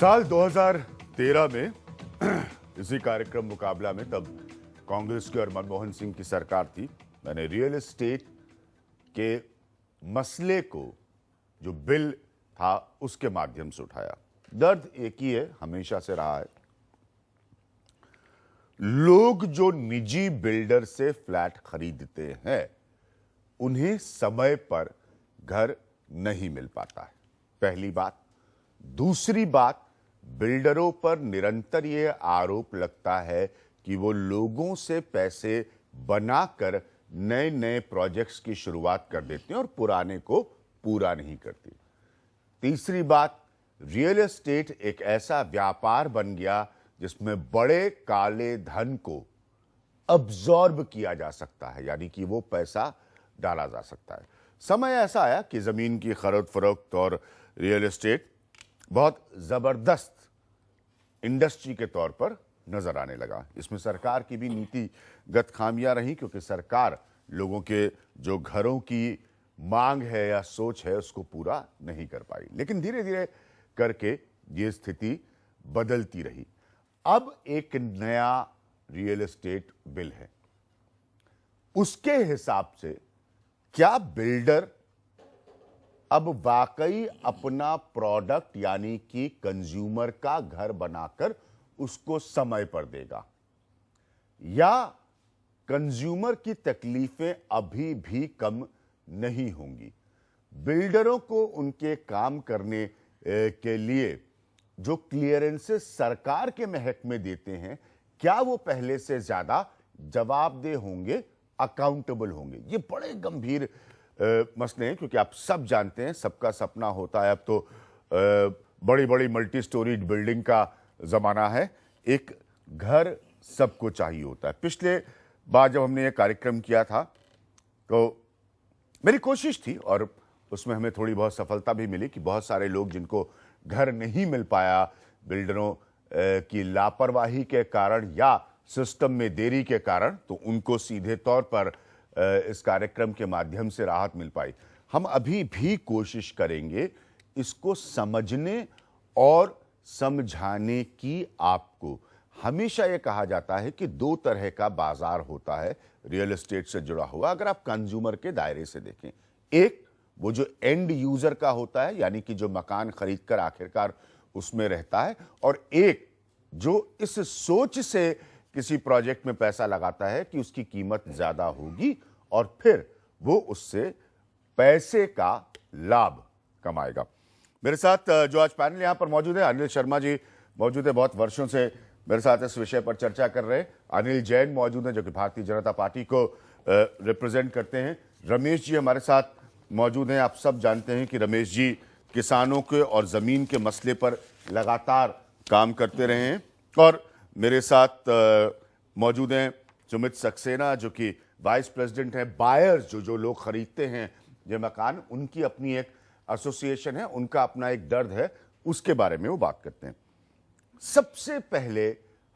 साल 2013 में इसी कार्यक्रम मुकाबला में तब कांग्रेस की और मनमोहन सिंह की सरकार थी। मैंने रियल एस्टेट के मसले को जो बिल था उसके माध्यम से उठाया। दर्द एक ही है, हमेशा से रहा है। लोग जो निजी बिल्डर से फ्लैट खरीदते हैं उन्हें समय पर घर नहीं मिल पाता है, पहली बात। दूसरी बात, बिल्डरों पर निरंतर यह आरोप लगता है कि वो लोगों से पैसे बनाकर नए नए प्रोजेक्ट्स की शुरुआत कर देते हैं और पुराने को पूरा नहीं करते। तीसरी बात, रियल एस्टेट एक ऐसा व्यापार बन गया जिसमें बड़े काले धन को अब्जॉर्ब किया जा सकता है, यानी कि वो पैसा डाला जा सकता है। समय ऐसा आया कि जमीन की खरीद फरोख्त और रियल एस्टेट बहुत जबरदस्त इंडस्ट्री के तौर पर नजर आने लगा। इसमें सरकार की भी नीतिगत खामियां रही, क्योंकि सरकार लोगों के जो घरों की मांग है या सोच है उसको पूरा नहीं कर पाई। लेकिन धीरे धीरे करके ये स्थिति बदलती रही। अब एक नया रियल एस्टेट बिल है। उसके हिसाब से क्या बिल्डर अब वाकई अपना प्रोडक्ट यानी कि कंज्यूमर का घर बनाकर उसको समय पर देगा, या कंज्यूमर की तकलीफें अभी भी कम नहीं होंगी? बिल्डरों को उनके काम करने के लिए जो क्लियरेंसेस सरकार के महकमे देते हैं, क्या वो पहले से ज्यादा जवाबदेह होंगे, अकाउंटेबल होंगे? ये बड़े गंभीर मसले हैं, क्योंकि आप सब जानते हैं सबका सपना होता है अब तो बड़ी बड़ी मल्टी स्टोरीड बिल्डिंग का जमाना है। एक घर सबको चाहिए होता है। पिछले बार जब हमने ये कार्यक्रम किया था तो मेरी कोशिश थी, और उसमें हमें थोड़ी बहुत सफलता भी मिली, कि बहुत सारे लोग जिनको घर नहीं मिल पाया बिल्डरों की लापरवाही के कारण या सिस्टम में देरी के कारण, तो उनको सीधे तौर पर इस कार्यक्रम के माध्यम से राहत मिल पाई। हम अभी भी कोशिश करेंगे इसको समझने और समझाने की। आपको हमेशा यह कहा जाता है कि दो तरह का बाजार होता है रियल एस्टेट से जुड़ा हुआ, अगर आप कंज्यूमर के दायरे से देखें। एक वो जो एंड यूजर का होता है, यानी कि जो मकान खरीदकर आखिरकार उसमें रहता है, और एक जो इस सोच से किसी प्रोजेक्ट में पैसा लगाता है कि उसकी कीमत ज्यादा होगी और फिर वो उससे पैसे का लाभ कमाएगा। मेरे साथ जो आज पैनल यहां पर मौजूद है, अनिल शर्मा जी मौजूद है, बहुत वर्षों से मेरे साथ इस विषय पर चर्चा कर रहे हैं। अनिल जैन मौजूद हैं, जो कि भारतीय जनता पार्टी को रिप्रेजेंट करते हैं। रमेश जी हमारे साथ मौजूद हैं। आप सब जानते हैं कि रमेश जी किसानों के और जमीन के मसले पर लगातार काम करते रहे हैं। और मेरे साथ मौजूद हैं सुमित सक्सेना, जो कि वाइस प्रेसिडेंट हैं बायर्स, जो लोग खरीदते हैं ये मकान, उनकी अपनी एक एसोसिएशन है, उनका अपना एक दर्द है, उसके बारे में वो बात करते हैं। सबसे पहले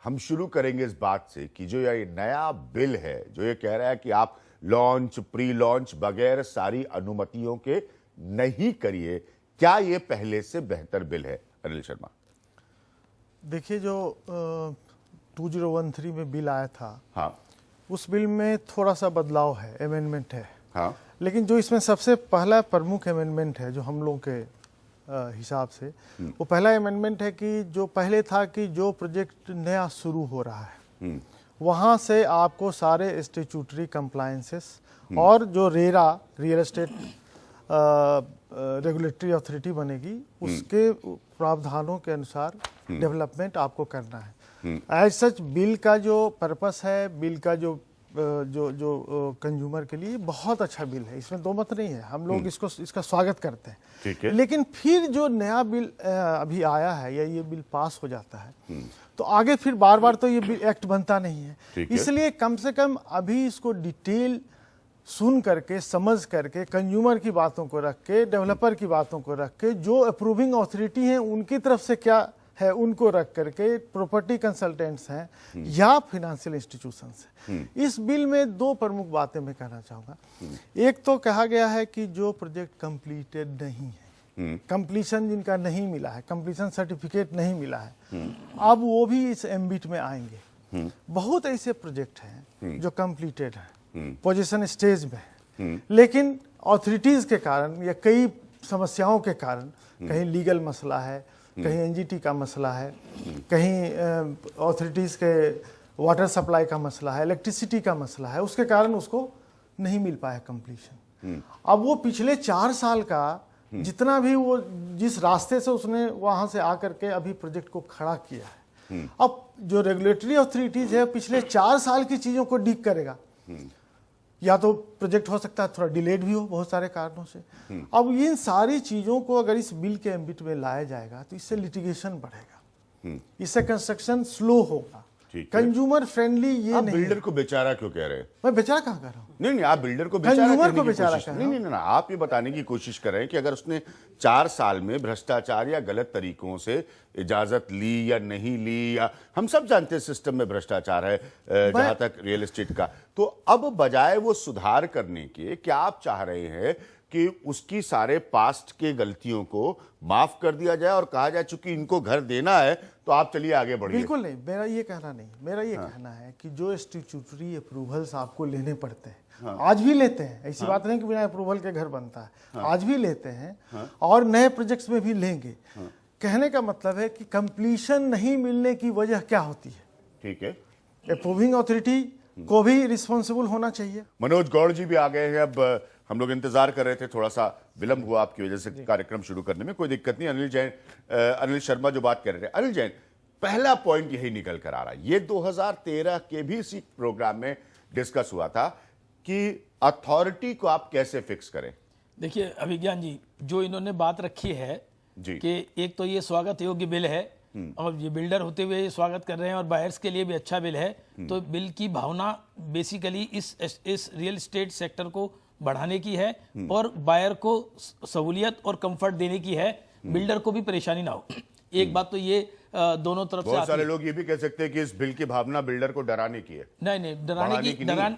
हम शुरू करेंगे इस बात से कि जो ये नया बिल है, जो ये कह रहा है कि आप लॉन्च, प्री लॉन्च बगैर सारी अनुमतियों के नहीं करिए, क्या ये पहले से बेहतर बिल है? अनिल शर्मा। देखिए, जो 2013 में बिल आया था, हाँ, उस बिल में थोड़ा सा बदलाव है, अमेंडमेंट है। हाँ, लेकिन जो इसमें सबसे पहला प्रमुख अमेंडमेंट है जो हम लोग के हिसाब से, वो पहला अमेंडमेंट है कि जो पहले था कि जो प्रोजेक्ट नया शुरू हो रहा है वहाँ से आपको सारे स्टेचूटरी कंप्लायंसेस और जो RERA real estate regulatory authority बनेगी उसके प्रावधानों के अनुसार डेवलपमेंट आपको करना है। एज सच बिल का जो पर्पस है, बिल का जो कंज्यूमर के लिए बहुत अच्छा बिल है, इसमें दो मत नहीं है। हम लोग इसका स्वागत करते हैं। ठीक है। लेकिन फिर जो नया बिल अभी आया है या ये बिल पास हो जाता है तो आगे फिर बार बार तो ये बिल एक्ट बनता नहीं है। इसलिए कम से कम अभी इसको डिटेल सुन करके, समझ करके, कंज्यूमर की बातों को रख के, डेवलपर की बातों को रख के, जो अप्रूविंग अथॉरिटी है उनकी तरफ से क्या है उनको रख करके, प्रॉपर्टी कंसल्टेंट्स हैं या फिनेंशियल इंस्टीट्यूशंस हैं। इस बिल में दो प्रमुख बातें मैं कहना चाहूँगा। एक तो कहा गया है कि जो प्रोजेक्ट कंप्लीटेड नहीं है कंप्लीशन जिनका नहीं मिला है, कंप्लीशन सर्टिफिकेट नहीं मिला है, अब वो भी इस एम्बिट में आएंगे। बहुत ऐसे प्रोजेक्ट हैं जो कंप्लीटेड हैं, पोजीशन स्टेज में हैं, लेकिन ऑथोरिटीज के कारण या कई समस्याओं के कारण, कहीं लीगल मसला है, कहीं एनजीटी का मसला है, कहीं ऑथोरिटीज के वाटर सप्लाई का मसला है, इलेक्ट्रिसिटी का मसला है, उसके कारण उसको नहीं मिल पाया कंप्लीशन। अब वो पिछले 4 साल का जितना भी वो जिस रास्ते से उसने वहां से आकर के अभी प्रोजेक्ट को खड़ा किया है, अब जो रेगुलेटरी अथॉरिटीज है पिछले 4 साल की चीजों को डील करेगा। या तो प्रोजेक्ट हो सकता है थोड़ा डिलेड भी हो बहुत सारे कारणों से। अब इन सारी चीजों को अगर इस बिल के एम्बिट में लाया जाएगा तो इससे लिटिगेशन बढ़ेगा, इससे कंस्ट्रक्शन स्लो होगा, कंज्यूमर फ्रेंडली ये आप नहीं। बिल्डर को बेचारा क्यों कह रहे हैं? मैं बेचारा कहाँ कर रहा हूँ? नहीं, आप बिल्डर को बेचारा कंज्यूमर कहने को की बेचारा कोशिश- कह रहा नहीं, आप ये बताने की कोशिश कर रहे हैं कि अगर उसने 4 साल में भ्रष्टाचार या गलत तरीकों से इजाजत ली या नहीं ली, या हम सब जानते हैं सिस्टम में भ्रष्टाचार है जहां तक रियल एस्टेट का, तो अब बजाय वो सुधार करने के क्या आप चाह रहे हैं कि उसकी सारे पास्ट के गलतियों को माफ कर दिया जाए और कहा जाए चूंकि इनको घर देना है तो आप चलिए आगे बढ़िए? बिल्कुल नहीं, मेरा ये कहना नहीं, मेरा ये कहना है कि जो स्टैट्यूटरी अप्रूवल्स आपको लेने पड़ते हैं, आज भी लेते हैं, ऐसी बात नहीं कि बिना अप्रूवल के घर बनता है, आज भी लेते हैं और नए प्रोजेक्ट्स में भी लेंगे। कहने का मतलब है कि कंप्लीशन नहीं मिलने की वजह क्या होती है? ठीक है, अप्रूविंग अथॉरिटी को भी रिस्पॉन्सिबल होना चाहिए। मनोज गौड़ जी भी आ गए हैं। अब हम लोग इंतजार कर रहे थे, थोड़ा सा विलंब हुआ आपकी वजह से कार्यक्रम शुरू करने में, कोई दिक्कत नहीं। अनिल शर्मा जो बात कर रहे थे, अनिल जैन, पहला पॉइंट यही निकल कर आ रहा है, ये 2013 के भी इसी प्रोग्राम में डिस्कस हुआ था कि अथॉरिटी को आप कैसे फिक्स करें। देखिए अभिज्ञान जी, जो इन्होंने बात रखी है कि एक तो ये स्वागत योग्य बिल है और ये बिल्डर होते हुए ये स्वागत कर रहे हैं और बायर्स के लिए भी अच्छा बिल है, तो बिल की भावना बेसिकली इस रियल एस्टेट सेक्टर को बढ़ाने की है और बायर को सहूलियत और कंफर्ट देने की है, बिल्डर को भी परेशानी ना हो। एक बात तो ये दोनों तरफ से बहुत सारे लोग ये भी कह सकते हैं कि इस बिल की भावना बिल्डर को डराने की है। नहीं,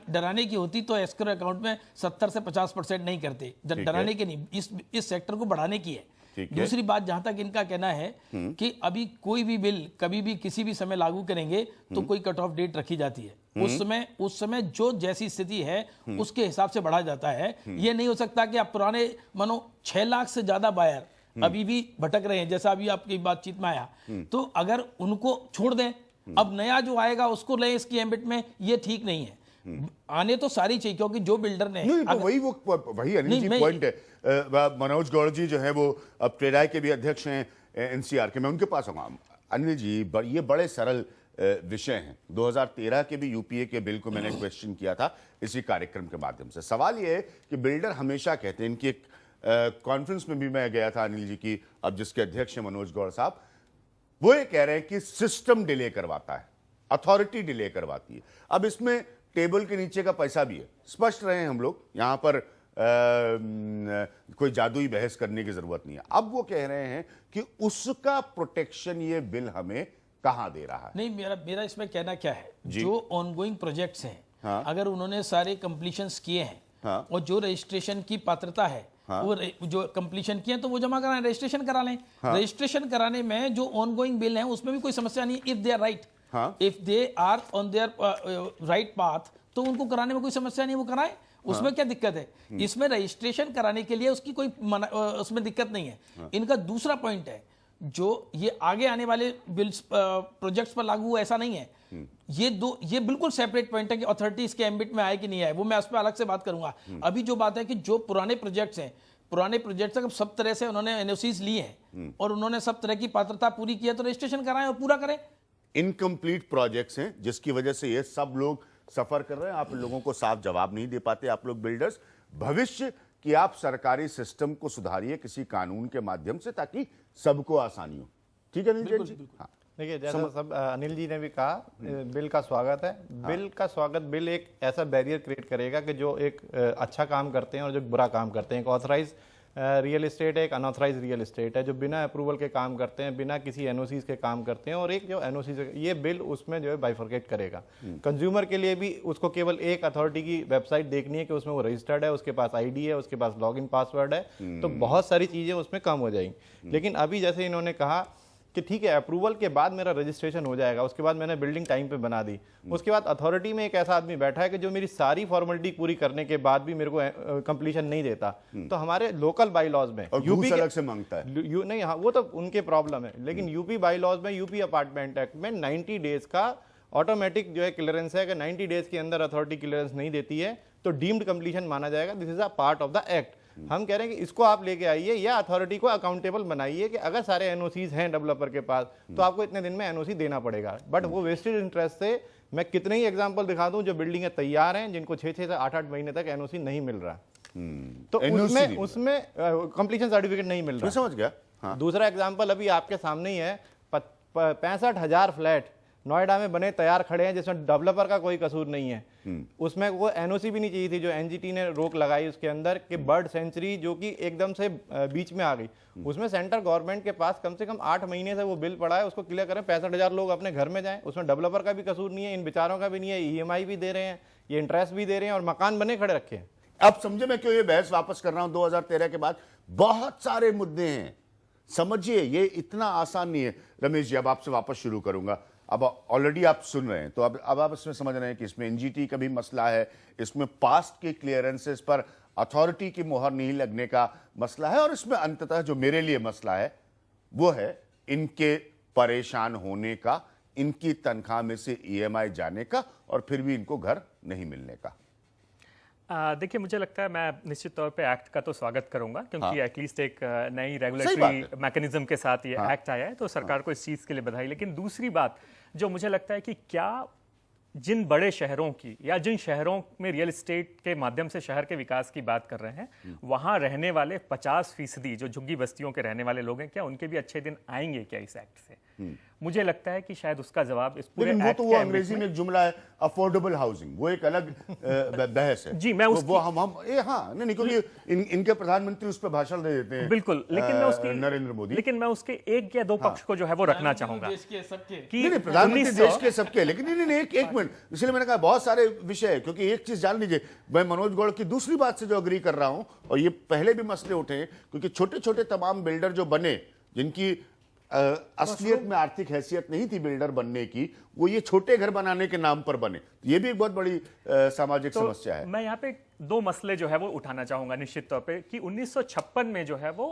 डराने की होती तो एस्क्रो अकाउंट में 70 से 50% नहीं करते, डराने की नहीं, इस सेक्टर को बढ़ाने की है। दूसरी बात, जहां तक इनका कहना है कि अभी कोई भी बिल कभी भी किसी भी समय लागू करेंगे तो कोई कट ऑफ डेट रखी जाती है, उस समय जो जैसी स्थिति है उसके हिसाब से बढ़ा जाता है। ये नहीं हो सकता कि आप पुराने मानो 6 लाख से ज्यादा बायर अभी भी भटक रहे हैं, जैसा अभी आपकी बातचीत में आया, तो अगर उनको छोड़ दें, अब नया जो आएगा उसको लें इसकी एम्बिट में, ये ठीक नहीं है। आने तो सारी चाहिए, क्योंकि जो बिल्डर ने वही अनिल जी पॉइंट है। मनोज गौड़ जी जो है वो अब ट्रेडाई के भी अध्यक्ष हैं एनसीआर के, मैं उनके पास आऊंगा। अनिल जी, ये बड़े सरल विषय हैं। 2013 के भी यूपीए के बिल को मैंने क्वेश्चन किया था इसी कार्यक्रम के माध्यम से। सवाल ये है कि बिल्डर हमेशा कहते हैं, इनकी एक कॉन्फ्रेंस में भी मैं गया था अनिल जी की, अब जिसके अध्यक्ष हैं मनोज गौड़ साहब, वो ये कह रहे हैं कि सिस्टम डिले करवाता है, अथॉरिटी डिले करवाती है। अब इसमें टेबल के नीचे का पैसा भी है, स्पष्ट रहे हम लोग, यहां पर कोई जादुई बहस करने की जरूरत नहीं है। अब वो कह रहे हैं कि उसका प्रोटेक्शन ये बिल हमें कहां दे रहा है। नहीं, मेरा इसमें कहना क्या है, जो ऑनगोइंग प्रोजेक्ट्स हैं, अगर उन्होंने सारे कंप्लीशंस किए हैं और जो रजिस्ट्रेशन की पात्रता है, वो जो कंप्लीशन किए तो वो जमा कराएं, रजिस्ट्रेशन करा लें। रजिस्ट्रेशन कराने में जो ऑनगोइंग बिल है उसमें भी कोई समस्या नहीं, if they are right, if they are on their right path, तो उनको कराने में कोई समस्या नहीं, वो कराएं, उसमें क्या दिक्कत है? इसमें रजिस्ट्रेशन कराने के लिए उसकी कोई उसमें दिक्कत नहीं है। इनका दूसरा पॉइंट है, जो ये आगे आने वाले बिल्स प्रोजेक्ट्स पर लागू हुआ, ऐसा नहीं है। ये बिल्कुल सेपरेट पॉइंट है कि अथॉरिटी इसके एम्बिट में आए कि नहीं आए, वो मैं उस पर अलग से बात करूंगा। अभी जो बात है कि जो पुराने प्रोजेक्ट्स हैं, सब तरह से उन्होंने एनओसीज ली हैं और उन्होंने सब तरह की पात्रता पूरी की है, तो रजिस्ट्रेशन कराएं और पूरा करें। इनकम्प्लीट प्रोजेक्ट्स हैं जिसकी वजह से ये सब लोग सफर कर रहे हैं। आप लोगों को साफ जवाब नहीं दे पाते, आप लोग बिल्डर्स। भविष्य की आप सरकारी सिस्टम को सुधारिए किसी कानून के माध्यम से, ताकि सबको आसानी हो। ठीक है अनिल जी? हाँ, देखिए, जैसा सब अनिल जी ने भी कहा, बिल का स्वागत है। बिल का स्वागत, बिल एक ऐसा बैरियर क्रिएट करेगा कि जो एक अच्छा काम करते हैं और जो बुरा काम करते हैं, एक ऑथराइज रियल इस्टेट एक अनऑथराइज रियल इस्टेट है जो बिना अप्रूवल के काम करते हैं, बिना किसी एनओसीज के काम करते हैं, और एक जो एनओसी ये बिल उसमें जो है बाइफरकेट करेगा। कंज्यूमर के लिए भी उसको केवल एक अथॉरिटी की वेबसाइट देखनी है कि उसमें वो रजिस्टर्ड है, उसके पास आईडी है, उसके पास लॉगिन पासवर्ड है, तो बहुत सारी चीजें उसमें कम हो जाएंगी। लेकिन अभी जैसे इन्होंने कहा कि ठीक है अप्रूवल के बाद मेरा रजिस्ट्रेशन हो जाएगा, उसके बाद मैंने बिल्डिंग टाइम पे बना दी, उसके बाद अथॉरिटी में एक ऐसा आदमी बैठा है कि जो मेरी सारी फॉर्मेलिटी पूरी करने के बाद भी मेरे को कंप्लीशन नहीं देता, तो हमारे लोकल बाई लॉज में और यूपी अलग से मांगता है नहीं, हाँ वो तो उनके प्रॉब्लम है, लेकिन यूपी बाई लॉज में, यूपी अपार्टमेंट एक्ट में 90 डेज का ऑटोमेटिक जो है क्लियरेंस है कि 90 डेज के अंदर अथॉरिटी क्लियरेंस नहीं देती है तो डीम्ड कंप्लीशन माना जाएगा। This is a part of the act. हम कह रहे हैं कि इसको आप लेके आइए या अथॉरिटी को अकाउंटेबल बनाइए कि अगर सारे एनओसीज हैं डेवलपर के पास तो आपको इतने दिन में एनओसी देना पड़ेगा। बट वो वेस्टेड इंटरेस्ट से मैं कितने ही एग्जांपल दिखा दूं जो बिल्डिंगें तैयार हैं जिनको 6 से 8 महीने तक एनओसी नहीं मिल रहा, तो उसमें कंप्लीशन सर्टिफिकेट नहीं मिल रहा। समझ गया। हाँ। दूसरा एग्जाम्पल अभी आपके सामने ही है, 65,000 फ्लैट नोएडा में बने तैयार खड़े हैं जिसमें डेवलपर का कोई कसूर नहीं है। उसमें वो एनओसी भी नहीं चाहिए थी जो एनजीटी ने रोक लगाई उसके अंदर कि बर्ड सेंचुरी जो कि एकदम से बीच में आ गई, उसमें सेंट्रल गवर्नमेंट के पास कम से कम 8 महीने से वो बिल पड़ा है, उसको क्लियर करें, 65,000 लोग अपने घर में जाएं, उसमें डेवलपर का भी कसूर नहीं है, इन बेचारों का भी नहीं है, ईएमआई भी दे रहे हैं, ये इंटरेस्ट भी दे रहे हैं और मकान बने खड़े रखे हैं। अब समझे मैं क्यों ये बहस वापस कर रहा हूं 2013 के बाद। बहुत सारे मुद्दे हैं, समझिए ये इतना आसान नहीं है। रमेश जी अब आपसे वापस शुरू करूंगा। अब ऑलरेडी आप सुन रहे हैं तो अब आप इसमें समझ रहे हैं कि इसमें एनजीटी का भी मसला है, इसमें पास्ट के क्लियरेंसेस पर अथॉरिटी की मोहर नहीं लगने का मसला है, और इसमें अंततः जो मेरे लिए मसला है वो है इनके परेशान होने का, इनकी तनख्वाह में से ईएमआई जाने का और फिर भी इनको घर नहीं मिलने का। देखिए मुझे लगता है मैं निश्चित तौर पे एक्ट का तो स्वागत करूंगा क्योंकि एटलीस्ट एक नई रेगुलेटरी मैकेनिज्म के साथ ये एक्ट आया है, तो सरकार को इस चीज़ के लिए बधाई। लेकिन दूसरी बात जो मुझे लगता है कि क्या जिन बड़े शहरों की या जिन शहरों में रियल एस्टेट के माध्यम से शहर के विकास की बात कर रहे हैं वहां रहने वाले 50% जो झुग्गी बस्तियों के रहने वाले लोग हैं, क्या उनके भी अच्छे दिन आएंगे क्या इस एक्ट से? मुझे लगता है कि शायद उसका जवाब इस पूरे लेकिन वो एक्ट तो वो अंग्रेजी में एक जुमला है अफोर्डेबल हाउसिंग, वो एक अलग बहस है। जी मैं वो हम हाँ नहीं क्योंकि इनके प्रधानमंत्री उस पर भाषण दे देते हैं बिल्कुल, लेकिन मैं उसकी नरेंद्र मोदी, लेकिन मैं उसके एक या दो पक्ष को जो है वो रखना चाहूंगा कि प्रधानमंत्री देश के सबके, लेकिन नहीं एक मिनट, इसलिए मैंने कहा बहुत सारे विषय है, क्योंकि एक चीज जान लीजिए, मैं मनोज गौड़ की दूसरी बात से जो अग्री कर रहा हूं, और ये पहले भी मसले उठे हैं, क्योंकि छोटे छोटे तमाम बिल्डर जो बने जिनकी असलियत में आर्थिक हैसियत नहीं थी बिल्डर बनने की, वो ये छोटे घर बनाने के नाम पर बने, ये भी एक बहुत बड़ी सामाजिक समस्या है। मैं यहाँ पे 2 मसले जो है वो उठाना चाहूंगा निश्चित तौर पे कि 1956 में जो है वो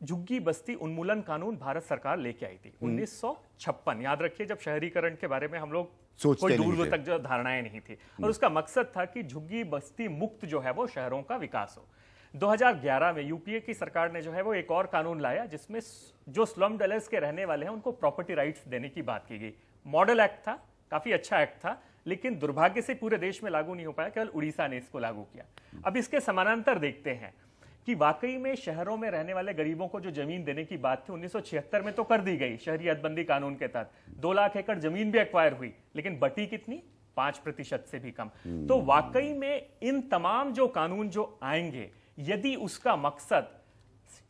झुग्गी बस्ती उन्मूलन कानून भारत सरकार लेके आई थी। 1956 याद रखिए, जब शहरीकरण के बारे में हम लोग कोई दूर तक जो धारणाएं नहीं थी, और उसका मकसद था कि झुग्गी बस्ती मुक्त जो है वो शहरों का विकास हो। 2011 में यूपीए की सरकार ने जो है वो एक और कानून लाया जिसमें जो स्लम डवेलर्स के रहने वाले हैं उनको प्रॉपर्टी राइट्स देने की बात की गई। मॉडल एक्ट था, काफी अच्छा एक्ट था, लेकिन दुर्भाग्य से पूरे देश में लागू नहीं हो पाया, केवल उड़ीसा ने इसको लागू किया। अब इसके समानांतर देखते हैं कि वाकई में शहरों में रहने वाले गरीबों को जो जमीन देने की बात थी 1976 में तो कर दी गई शहरी हदबंदी कानून के तहत, 2 लाख एकड़ जमीन भी एक्वायर हुई, लेकिन बटी कितनी? 5% से भी कम। तो वाकई में इन तमाम जो कानून जो आएंगे, यदि उसका मकसद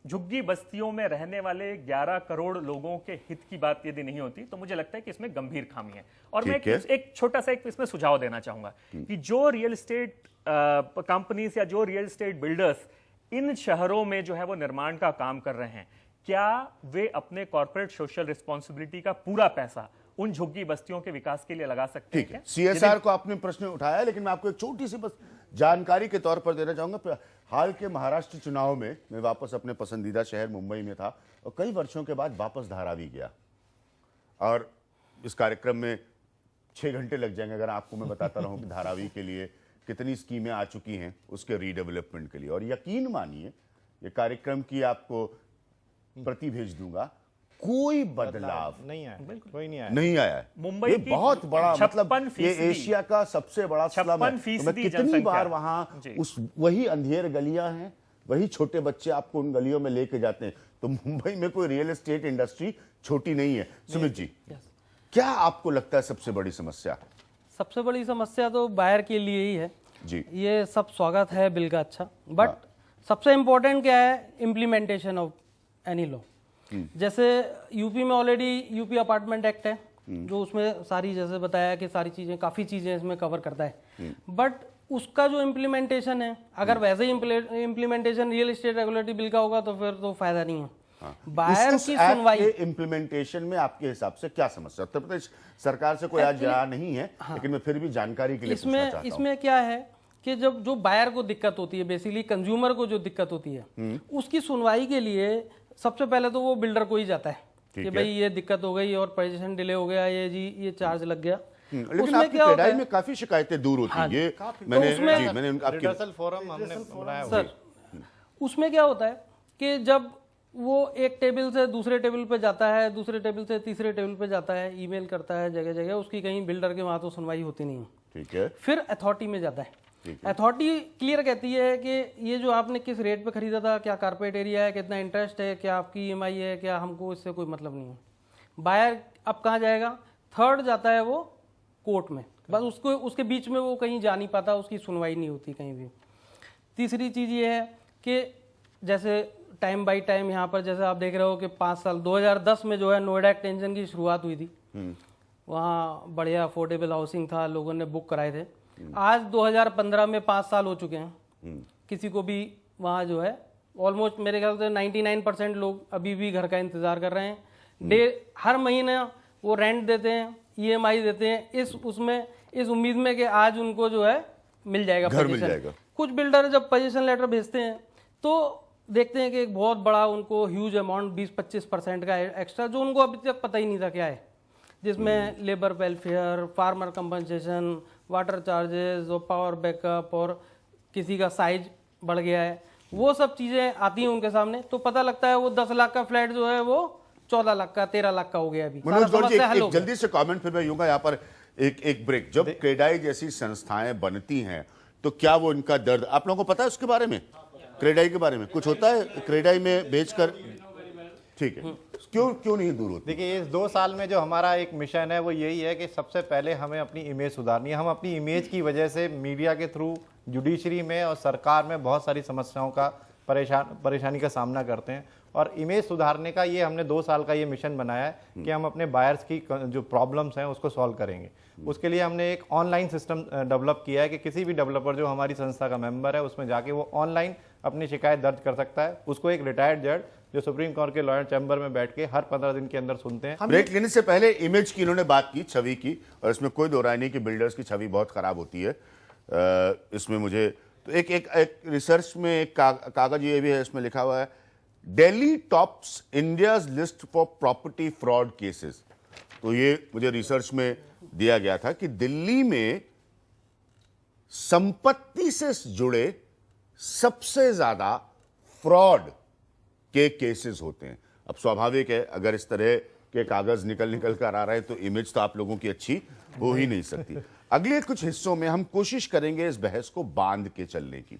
झुग्गी बस्तियों में रहने वाले 11 करोड़ लोगों के हित की बात यदि नहीं होती, तो मुझे लगता है कि इसमें गंभीर खामी है। और मैं एक छोटा सा इसमें सुझाव देना चाहूंगा कि जो रियल एस्टेट कंपनीज या जो रियल एस्टेट बिल्डर्स इन शहरों में जो है वो निर्माण का काम कर रहे हैं, क्या वे अपने कॉर्पोरेट सोशल रिस्पॉन्सिबिलिटी का पूरा पैसा उन झुग्गी बस्तियों के विकास के लिए लगा सकते हैं? सीएसआर को आपने प्रश्न उठाया, लेकिन मैं आपको एक छोटी सी बस जानकारी के तौर पर देना चाहूंगा। हाल के महाराष्ट्र चुनाव में मैं वापस अपने पसंदीदा शहर मुंबई में था, और कई वर्षों के बाद वापस धारावी गया, और इस कार्यक्रम में 6 घंटे लग जाएंगे अगर आपको मैं बताता रहूं कि धारावी के लिए कितनी स्कीमें आ चुकी हैं उसके रीडेवलपमेंट के लिए। और यकीन मानिए, ये कार्यक्रम की आपको प्रति भेज दूंगा, कोई बदलाव नहीं आया, कोई नहीं आया, नहीं आया है। मुंबई ये बहुत बड़ा, मतलब ये 56% एशिया का सबसे बड़ा स्लम है। तो मैं कितनी बार वहां वही अंधेर गलियां हैं, वही छोटे बच्चे आपको उन गलियों में लेके जाते हैं। तो मुंबई में कोई रियल एस्टेट इंडस्ट्री छोटी नहीं है। सुमित जी, क्या आपको लगता है सबसे बड़ी समस्या? सबसे बड़ी समस्या तो बायर के लिए ही है जी। ये सब स्वागत है बिल का, अच्छा, बट सबसे इम्पोर्टेंट क्या है, इम्प्लीमेंटेशन ऑफ एनी लॉ। जैसे यूपी में ऑलरेडी यूपी अपार्टमेंट एक्ट है, जो उसमें सारी, जैसे बताया कि सारी चीज़ें, काफ़ी चीज़ें इसमें कवर करता है, बट उसका जो इम्प्लीमेंटेशन है, अगर वैसे ही implementation real estate regulatory bill का होगा तो फिर तो फायदा नहीं है। बायर की सुनवाई, इम्प्लीमेंटेशन में आपके हिसाब से क्या समस्या? उत्तर प्रदेश सरकार से कोई आज जरा नहीं है, लेकिन मैं फिर भी जानकारी के लिए पूछना चाहता हूं। इसमें क्या है कि जब जो बायर को दिक्कत होती है, बेसिकली कंज्यूमर को जो दिक्कत होती है, उसकी सुनवाई के लिए सबसे पहले तो वो बिल्डर को ही जाता है कि भाई ये दिक्कत हो गई और पोजीशन डिले हो गया, ये जी ये चार्ज लग गया। लेकिन आपकी क्रेडाई में काफी शिकायतें दूर होती है, ये मैंने आपके रिडर्सल फोरम हमने बनाया हुआ है। सर, उसमें क्या होता है कि जब वो एक टेबल से दूसरे टेबल पे जाता है, दूसरे टेबल से तीसरे टेबल पे जाता है, ईमेल करता है जगह जगह, उसकी कहीं बिल्डर के वहां तो सुनवाई होती नहीं है। ठीक है, फिर अथॉरिटी में जाता है। अथॉरिटी क्लियर कहती है कि ये जो आपने किस रेट पे खरीदा था, क्या कारपेट एरिया है, कितना इंटरेस्ट है, क्या आपकी ईएमआई है, क्या, हमको इससे कोई मतलब नहीं है। बायर अब कहाँ जाएगा? थर्ड जाता है वो कोर्ट में, बस उसको उसके बीच में वो कहीं जा नहीं पाता, उसकी सुनवाई नहीं होती कहीं भी। तीसरी चीज़ ये है कि जैसे टाइम बाई टाइम यहाँ पर, जैसे आप देख रहे हो कि 5 साल 2010 में जो है नोएडा एक्सटेंशन की शुरुआत हुई थी, वहाँ बढ़िया अफोर्डेबल हाउसिंग था, लोगों ने बुक कराए थे। आज 2015 में 5 साल हो चुके हैं, किसी को भी वहाँ जो है ऑलमोस्ट मेरे ख्याल से 99% लोग अभी भी घर का इंतजार कर रहे हैं। हर महीने वो रेंट देते हैं, ईएमआई देते हैं, इस उम्मीद में कि आज उनको जो है मिल जाएगा घर मिल पोजीशन। जाएगा। कुछ बिल्डर जब पोजीशन लेटर भेजते हैं तो देखते हैं कि एक बहुत बड़ा उनको ह्यूज अमाउंट 20-25% का एक्स्ट्रा, जो उनको अभी तक पता ही नहीं था क्या है, जिसमें labour welfare, farmer compensation, water charges और पावर बैकअप, और किसी का साइज बढ़ गया है, वो सब चीज़ें आती हैं उनके सामने, तो पता लगता है वो 10 लाख का फ्लैट जो है वो 14 लाख का, 13 लाख का हो गया। अभी मनोज गौड़ जी, समस्या हल हो एक गई। जल्दी से कमेंट, फिर मैं यूंगा यहाँ पर एक ब्रेक। जब क्रेडाई जैसी संस्थाएं बनती हैं तो क्या वो इनका दर्द आप लोगों को पता है? उसके बारे में, क्रेडाई के बारे में कुछ होता है क्रेडाई में बेचकर? ठीक है, क्यों नहीं दूर होती? देखिए, इस 2 साल में जो हमारा एक मिशन है वो यही है कि सबसे पहले हमें अपनी इमेज सुधारनी है। हम अपनी इमेज की वजह से मीडिया के थ्रू, जुडिशरी में और सरकार में बहुत सारी समस्याओं का परेशानी का सामना करते हैं, और इमेज सुधारने का ये हमने 2 साल का ये मिशन बनाया है कि हम अपने बायर्स की जो प्रॉब्लम्स हैं उसको सॉल्व करेंगे। उसके लिए हमने एक ऑनलाइन सिस्टम डेवलप किया है कि किसी भी डेवलपर जो हमारी संस्था का मेंबर है उसमें जाके वो ऑनलाइन अपनी शिकायत दर्ज कर सकता है। उसको एक रिटायर्ड जज जो सुप्रीम कोर्ट के लॉयर चैम्बर में बैठ के हर 15 दिन के अंदर सुनते हैं। ब्रेक लेने से पहले इमेज की इन्होंने बात की, छवि की, और इसमें कोई दो राय नहीं कि बिल्डर्स की छवि बहुत खराब होती है। इसमें मुझे तो एक रिसर्च में एक कागज ये भी है, इसमें लिखा हुआ है Delhi tops India's list for property fraud cases. तो ये मुझे रिसर्च में दिया गया था कि दिल्ली में संपत्ति से जुड़े सबसे ज्यादा फ्रॉड के केसेस होते हैं। अब स्वाभाविक है, अगर इस तरह के कागज निकल कर आ रहे हैं तो इमेज तो आप लोगों की अच्छी हो ही नहीं सकती। अगले कुछ हिस्सों में हम कोशिश करेंगे इस बहस को बांध के चलने की।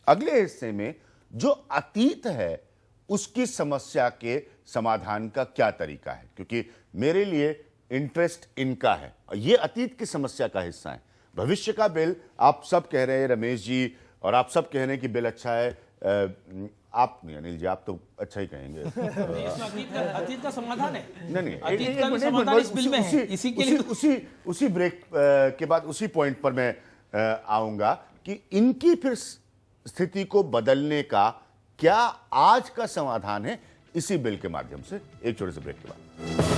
अगले हिस्से में जो अतीत है उसकी समस्या के समाधान का क्या तरीका है, क्योंकि मेरे लिए इंटरेस्ट इनका है, ये अतीत की समस्या का हिस्सा है। भविष्य का बिल आप सब कह रहे हैं, रमेश जी, और आप सब कह रहे हैं कि बिल अच्छा है। आप नहीं, अनिल जी, आप तो अच्छा ही कहेंगे। अतीत का समाधान है। नहीं, अतीत का भी समाधान इस बिल में है। इसी के लिए उसी ब्रेक के बाद उसी पॉइंट पर मैं आऊंगा कि इनकी फिर स्थिति को बदलने का क्या आज का समाधान है इसी बिल के माध्यम से। एक छोटे से ब्रेक के बाद।